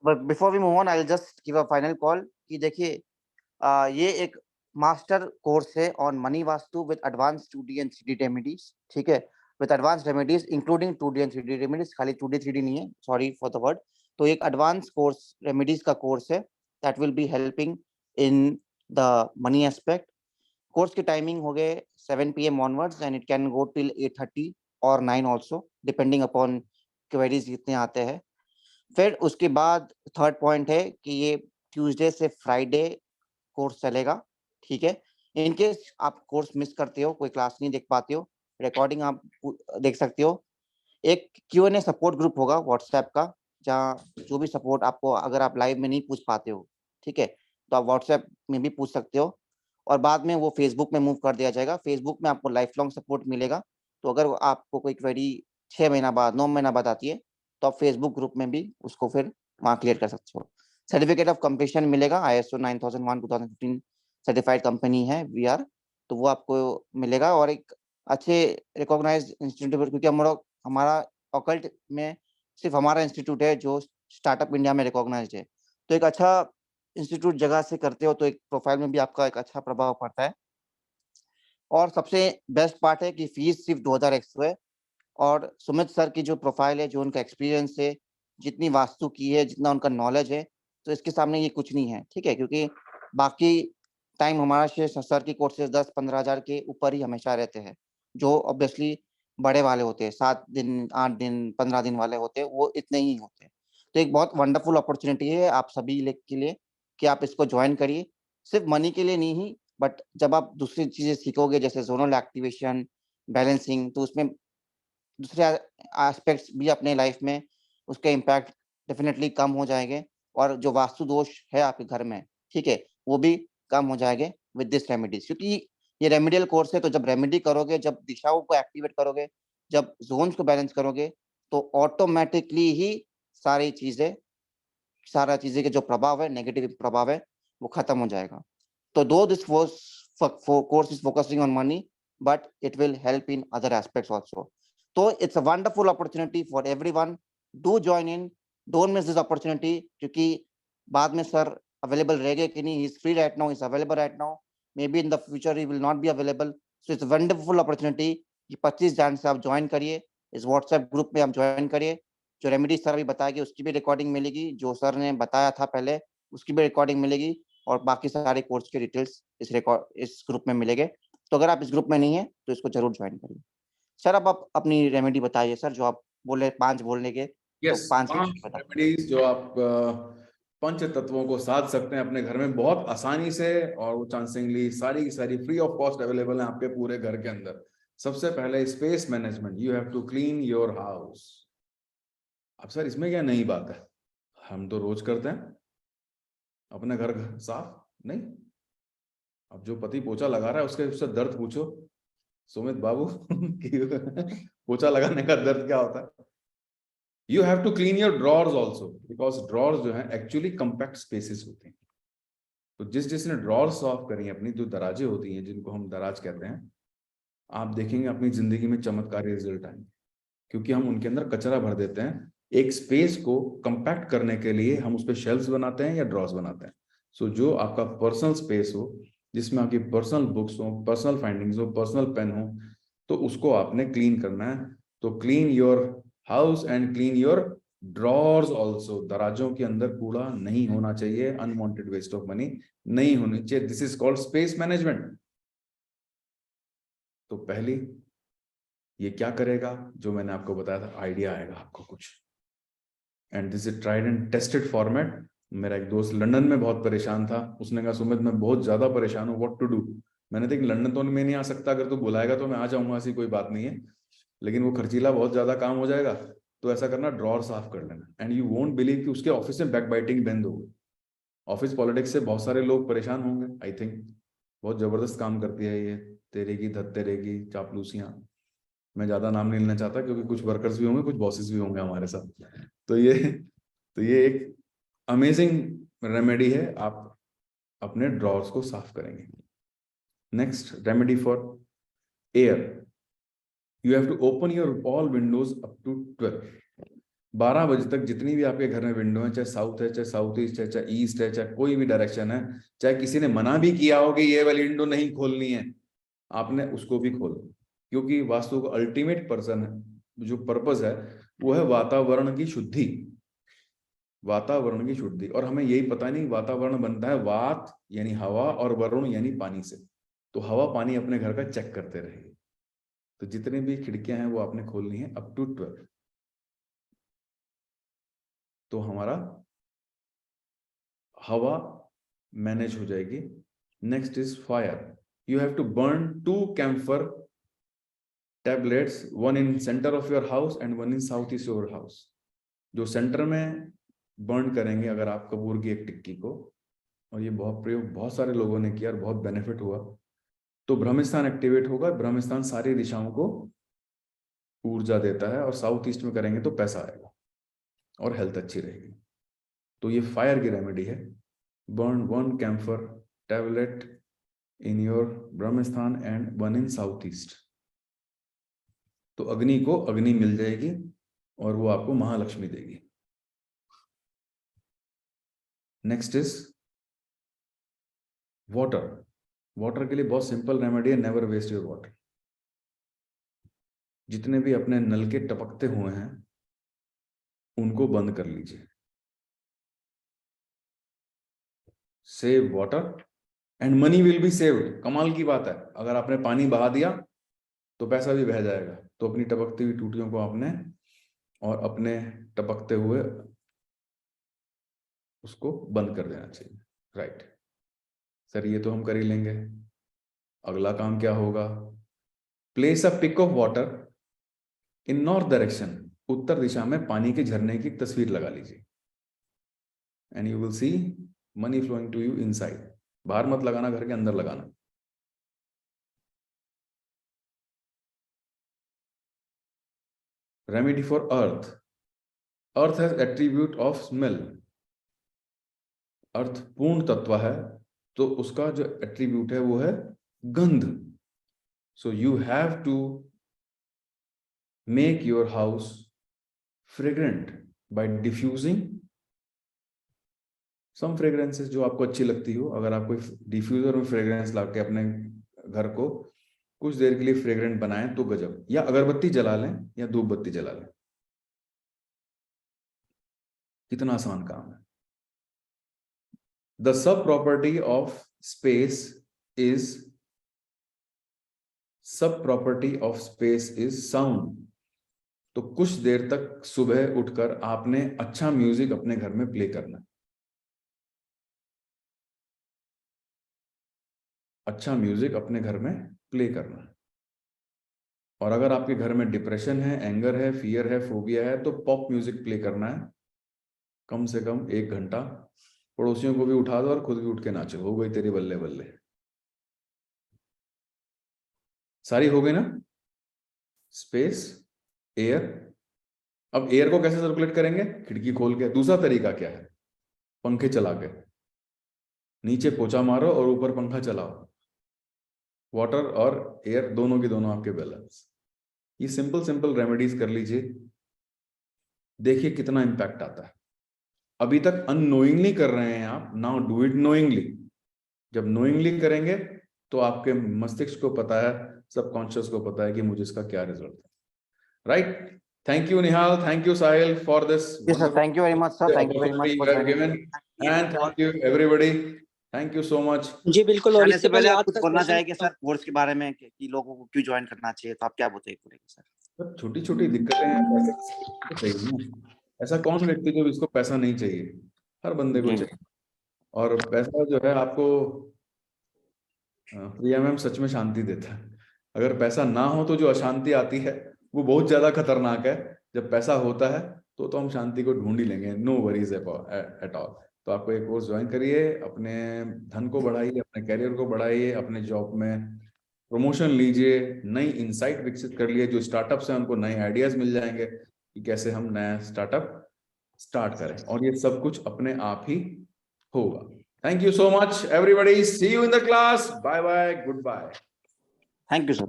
But before we move on I will just give a final call कि देखिए ये एक मास्टर कोर्स है on money Vastu with advance 2D and 3D remedies, ठीक है, with advance remedies including 2D and 3D remedies, खाली 2D 3D नहीं है, सॉरी फॉर द वर्ड। तो एक एडवांस कोर्स रेमेडीज का कोर्स है that will be helping in the money aspect. Course की टाइमिंग हो गए 7 PM onwards and it can go till 8:30 और 9 ऑल्सो, डिपेंडिंग अपॉन क्वेरीज कितने आते हैं। फिर उसके बाद थर्ड पॉइंट है कि ये ट्यूसडे से फ्राइडे कोर्स चलेगा, ठीक है। इन केस आप कोर्स मिस करते हो, कोई क्लास नहीं देख पाते हो, रिकॉर्डिंग आप देख सकते हो। एक Q&A सपोर्ट ग्रुप होगा व्हाट्सएप का, जहाँ जो भी सपोर्ट आपको, अगर आप लाइव में नहीं पूछ पाते हो, ठीक है, तो आप व्हाट्सएप में भी पूछ सकते हो। और बाद में वो फेसबुक में मूव कर दिया जाएगा। फेसबुक में आपको लाइफ लॉन्ग सपोर्ट मिलेगा। तो अगर आपको कोई क्वेरी 6 महीना बाद, 9 महीना बाद आती है, तो आप फेसबुक ग्रुप में भी उसको फिर वहाँ क्लियर कर सकते हो। सर्टिफिकेट ऑफ कंप्लीशन मिलेगा, ISO 9001:2015 सर्टिफाइड कंपनी है VR, तो वो आपको मिलेगा। और एक अच्छे रिकॉग्नाइज्ड इंस्टीट्यूट पर, क्योंकि हमारा ऑकल्ट में सिर्फ हमारा इंस्टीट्यूट है जो स्टार्टअप इंडिया में रिकॉग्नाइज्ड है। तो एक अच्छा इंस्टीट्यूट जगह से करते हो तो एक प्रोफाइल में भी आपका एक अच्छा प्रभाव पड़ता है। और सबसे बेस्ट पार्ट है कि फीस सिर्फ 2000 एक्स है। और सुमित सर की जो प्रोफाइल है, जो उनका एक्सपीरियंस है, जितनी वास्तु की है, जितना उनका नॉलेज है, तो इसके सामने ये कुछ नहीं है, ठीक है। क्योंकि बाकी टाइम हमारा सर की कोर्सेज 10-15 हज़ार के ऊपर ही हमेशा रहते हैं, जो ऑब्वियसली बड़े वाले होते हैं, 7 दिन, 8 दिन, 15 दिन वाले होते हैं, वो इतने ही होते हैं। तो एक बहुत वंडरफुल अपॉर्चुनिटी है आप सभी के लिए कि आप इसको ज्वाइन करिए। सिर्फ मनी के लिए नहीं, बट जब आप दूसरी चीजें सीखोगे, जैसे जोनल एक्टिवेशन, बैलेंसिंग, तो उसमें दूसरे एस्पेक्ट्स भी अपने लाइफ में उसके इम्पैक्ट डेफिनेटली कम हो जाएंगे। और जो वास्तु दोष है आपके घर में, ठीक है, वो भी कम हो जाएंगे विद दिस रेमेडीज। क्योंकि ये रेमेडियल कोर्स है, तो जब रेमेडी करोगे, जब दिशाओं को एक्टिवेट करोगे, जब जोन्स को बैलेंस करोगे, तो ऑटोमेटिकली ही सारी चीजें सारा चीजें के जो प्रभाव है, नेगेटिव प्रभाव है, वो खत्म हो जाएगा। तो दो this course is focusing on money, but it will help in other aspects also. So it's a wonderful opportunity for everyone. Do join in, don't miss this opportunity, क्योंकि बाद में सर अवेलेबल रहेंगे कि नहीं, he's free right now, he's available right now, maybe in the future he will not be available. So it's a wonderful opportunity कि 25 जन से आप ज्वाइन करिए, इस व्हाट्सएप ग्रुप में आप ज्वाइन करिए। जो रेमेडी सर अभी बताएगी उसकी भी रिकॉर्डिंग मिलेगी, जो सर ने बताया था पहले उसकी भी रिकॉर्डिंग मिलेगी, और बाकी सारे कोर्स के डिटेल्स इस ग्रुप में मिलेंगे। तो अगर आप इस ग्रुप में नहीं है तो इसको जरूर ज्वाइन करिए। सर अब आप अपनी रेमेडी बताइए सर, जो आप बोले 5 बोलने के, तो यस, 5 5 बताइए। रेमेडीज जो आप पंच तत्वों को साध सकते हैं अपने घर में बहुत आसानी से, और वो चांसिंगली सारी की सारी फ्री ऑफ कॉस्ट अवेलेबल है आपके पूरे घर के अंदर। सबसे पहले space management, you have to clean your house. अब सर इसमें क्या नई बात है, हम तो रोज करते हैं अपने घर साफ, नहीं? अब जो पति पोछा लगा रहा है उससे दर्द पूछो सुमित बाबू कि पोछा लगाने का दर्द क्या होता है। You have to clean your drawers also, because drawers जो है एक्चुअली कंपैक्ट स्पेसेस होते हैं। तो जिसने ड्रॉर साफ करी अपनी, जो दराजें होती हैं जिनको हम दराज कहते हैं, आप देखेंगे अपनी जिंदगी में चमत्कारी रिजल्ट आएंगे, क्योंकि हम उनके अंदर कचरा भर देते हैं। एक स्पेस को कंपैक्ट करने के लिए हम उस पर शेल्फ्स बनाते हैं या ड्रॉर्स बनाते हैं। सो जो आपका पर्सनल स्पेस हो, जिसमें आपकी पर्सनल बुक्स हो, पर्सनल फाइंडिंग्स हो, पर्सनल पेन हो, तो उसको आपने क्लीन करना है। तो clean your house and clean your drawers also. दराजों के अंदर कूड़ा नहीं होना चाहिए, अनवांटेड वेस्ट ऑफ मनी नहीं होनी चाहिए। This is called space management. तो पहली ये क्या करेगा, जो मैंने आपको बताया था, आइडिया आएगा आपको कुछ। And this is tried and tested format. मेरा एक दोस्त लंदन में बहुत परेशान था, उसने कहा सुमित मैं बहुत ज्यादा परेशान हूँ, व्हाट टू डू। मैंने देखा लंदन तो मैं नहीं आ सकता, अगर तू बुलाएगा तो मैं आ जाऊंगा, ऐसी कोई बात नहीं है, लेकिन वो खर्चीला बहुत ज्यादा काम हो जाएगा। तो ऐसा करना, ड्रॉर साफ कर लेना। एंड यू वोंट बिलीव कि उसके ऑफिस में बैक बाइटिंग बंद हो गई। ऑफिस पॉलिटिक्स से बहुत सारे लोग परेशान होंगे, आई थिंक। बहुत जबरदस्त काम करती है ये तेरे की धत्तेरे की चापलूसियां। मैं ज्यादा नाम नहीं लेना चाहता, क्योंकि कुछ वर्कर्स भी होंगे, कुछ बॉसेस भी होंगे हमारे साथ। तो ये एक अमेजिंग रेमेडी है, आप अपने ड्रॉर्स को साफ करेंगे। Next remedy for air, you have to open your all windows up to 12। 12 बजे तक जितनी भी आपके घर में विंडो है, चाहे साउथ है, चाहे साउथ ईस्ट है, चाहे ईस्ट है, चाहे कोई भी डायरेक्शन है, चाहे किसी ने मना भी किया हो कि ये वाली विंडो नहीं खोलनी है, आपने उसको भी खोलो, क्योंकि वास्तु का अल्टीमेट पर्सन है, जो पर्पस है वो है वातावरण की शुद्धि, वातावरण की शुद्धि। और हमें यही पता नहीं वातावरण बनता है वात यानी हवा और वरुण यानी पानी से। तो हवा पानी अपने घर का चेक करते रहिए। तो जितने भी खिड़कियां हैं वो आपने खोलनी है अप टू 12, तो हमारा हवा मैनेज हो जाएगी। Next is fire. You have to burn 2 camphor tablets, one in center of your house and one in southeast your house। जो सेंटर में बर्न करेंगे अगर आप कपूर की एक टिक्की को, और ये बहुत प्रयोग बहुत सारे लोगों ने किया और बहुत बेनिफिट हुआ, तो ब्रह्मस्थान एक्टिवेट होगा। ब्रह्मस्थान सारी दिशाओं को ऊर्जा देता है, और साउथ ईस्ट में करेंगे तो पैसा आएगा और हेल्थ अच्छी रहेगी। तो ये फायर की रेमेडी है। Burn 1 camphor tablet in your Brahmasthan and 1 in south east. तो अग्नि को अग्नि मिल जाएगी और वो आपको महालक्ष्मी देगी। Next is water. वाटर के लिए बहुत सिंपल रेमेडी है, नेवर वेस्ट योर वाटर। जितने भी अपने नल के टपकते हुए हैं उनको बंद कर लीजिए। Save water and money will be saved. कमाल की बात है, अगर आपने पानी बहा दिया तो पैसा भी बह जाएगा। तो अपनी टपकती हुई टूटियों को आपने और अपने टपकते हुए उसको बंद कर देना चाहिए। राइट सर, ये तो हम कर ही लेंगे। अगला काम क्या होगा? Place a pic of water in north direction. उत्तर दिशा में पानी के झरने की तस्वीर लगा लीजिए and you will see money flowing to you inside. बाहर मत लगाना, घर के अंदर लगाना। Remedy for earth. Earth has attribute of smell. Earth पूर्ण तत्व है, तो उसका जो एट्रीब्यूट है वो है गंध। So you have to make your house fragrant by diffusing some fragrances जो आपको अच्छी लगती हो। अगर आप कोई डिफ्यूजर में फ्रेग्रेंस लाके अपने घर को कुछ देर के लिए फ्रेग्रेंट बनाएं तो गजब। या अगरबत्ती जला लें या धूप बत्ती जला लें। कितना आसान काम है। The sub property of space is sound. तो कुछ देर तक सुबह उठकर आपने अच्छा म्यूजिक अपने घर में प्ले करना। अच्छा म्यूजिक अपने घर में प्ले करना। और अगर आपके घर में डिप्रेशन है, एंगर है, फियर है, फोबिया है, तो पॉप म्यूजिक प्ले करना है कम से कम 1 घंटा। पड़ोसियों को भी उठा दो और खुद भी उठ के नाचो, हो गई तेरी बल्ले बल्ले। सारी हो गई ना? Space, air. अब एयर को कैसे सर्कुलेट करेंगे? खिड़की खोल के। दूसरा तरीका क्या है? पंखे चला के नीचे पोछा मारो और ऊपर पंखा चलाओ। वाटर और एयर दोनों की दोनों आपके बैलेंस। ये सिंपल रेमेडीज कर लीजिए, देखिए कितना इंपैक्ट आता है। अभी तक अननोइंगली कर रहे हैं आप, नाउ डू इट नोइंगली। जब नोइंगली करेंगे तो आपके मस्तिष्क को पता है, सबकॉन्शियस को पता है कि मुझे इसका क्या रिजल्ट है। Right? Thank you Nihal, thank you Sahil for this. Yes, sir. Thank you very much, sir. Thank you very much for joining. And thank you everybody. Thank you so much. जी बिल्कुल। और जाने इससे से पहले आप आज कुछ का बोलना सेशन चाहेंगे सर कोर्स के बारे में कि लोगों को क्यों ज्वाइन करना चाहिए, तो आप क्या बोलेंगे सर? छोटी छोटी दिक्कतें हैं, पैसे तो चाहिए ना। ऐसा कौन व्यक्ति जो इसको पैसा नहीं चाहिए? हर बंदे को चाहिए। और पैसा जो है आपको, प्रिया मैम, सच में शांति देता है। अगर पैसा ना हो तो जो अशांति आती है वो बहुत ज्यादा खतरनाक है। जब पैसा होता है तो हम शांति को ढूंढ ही लेंगे, नो वरीज एट ऑल। तो आपको एक कोर्स ज्वाइन करिए, अपने धन को बढ़ाइए, अपने कैरियर को बढ़ाइए, अपने जॉब में प्रमोशन लीजिए, नई इंसाइट विकसित कर लिए। जो स्टार्टअप्स हैं उनको नए आइडियाज मिल जाएंगे कि कैसे हम नया स्टार्टअप स्टार्ट करें, और ये सब कुछ अपने आप ही होगा। Thank you so much, everybody. See you in the class. Bye bye. Goodbye. Thank you, sir.